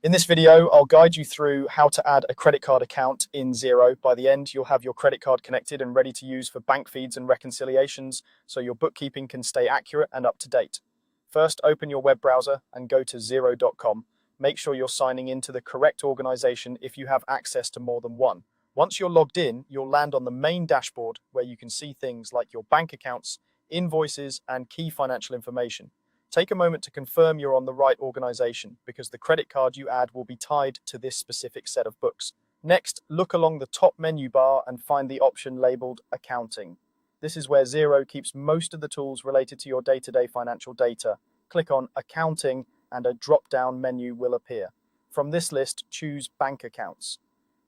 In this video, I'll guide you through how to add a credit card account in Xero. By the end, you'll have your credit card connected and ready to use for bank feeds and reconciliations, so your bookkeeping can stay accurate and up to date. First, open your web browser and go to Xero.com. Make sure you're signing into the correct organization if you have access to more than one. Once you're logged in, you'll land on the main dashboard where you can see things like your bank accounts, invoices, and key financial information. Take a moment to confirm you're on the right organization because the credit card you add will be tied to this specific set of books. Next, look along the top menu bar and find the option labeled Accounting. This is where Xero keeps most of the tools related to your day-to-day financial data. Click on Accounting and a drop-down menu will appear. From this list, choose Bank Accounts.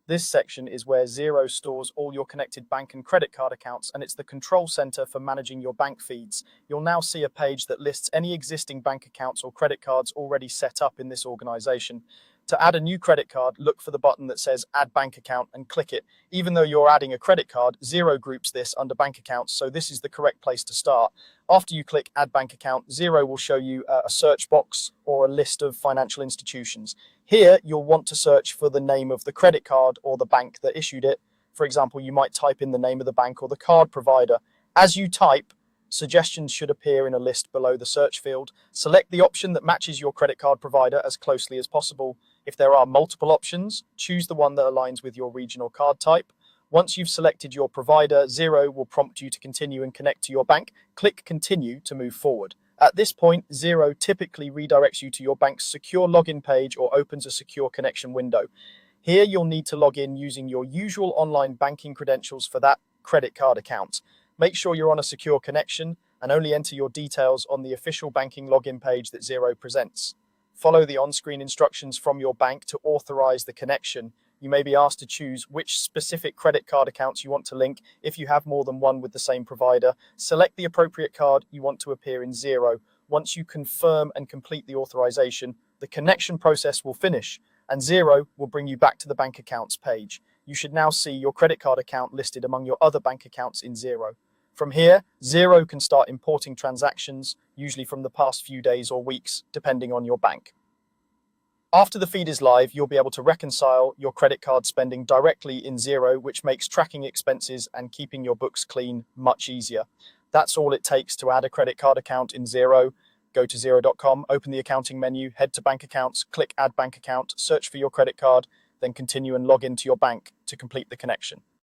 This section is where Xero stores all your connected bank and credit card accounts, and it's the control center for managing your bank feeds. You'll now see a page that lists any existing bank accounts or credit cards already set up in this organization. To add a new credit card, look for the button that says Add Bank Account and click it. Even though you're adding a credit card, Xero groups this under bank accounts, so this is the correct place to start. After you click Add Bank Account, Xero will show you a search box or a list of financial institutions. Here, you'll want to search for the name of the credit card or the bank that issued it. For example, you might type in the name of the bank or the card provider. As you type, suggestions should appear in a list below the search field. Select the option that matches your credit card provider as closely as possible. If there are multiple options, choose the one that aligns with your regional card type. Once you've selected your provider, Xero will prompt you to continue and connect to your bank. Click Continue to move forward. At this point, Xero typically redirects you to your bank's secure login page or opens a secure connection window. Here, you'll need to log in using your usual online banking credentials for that credit card account. Make sure you're on a secure connection and only enter your details on the official banking login page that Xero presents. Follow the on-screen instructions from your bank to authorize the connection. You may be asked to choose which specific credit card accounts you want to link if you have more than one with the same provider. Select the appropriate card you want to appear in Xero. Once you confirm and complete the authorization, the connection process will finish and Xero will bring you back to the bank accounts page. You should now see your credit card account listed among your other bank accounts in Xero. From here, Xero can start importing transactions, usually from the past few days or weeks, depending on your bank. After the feed is live, you'll be able to reconcile your credit card spending directly in Xero, which makes tracking expenses and keeping your books clean much easier. That's all it takes to add a credit card account in Xero. Go to Xero.com, open the accounting menu, head to Bank Accounts, click Add Bank Account, search for your credit card, then continue and log into your bank to complete the connection.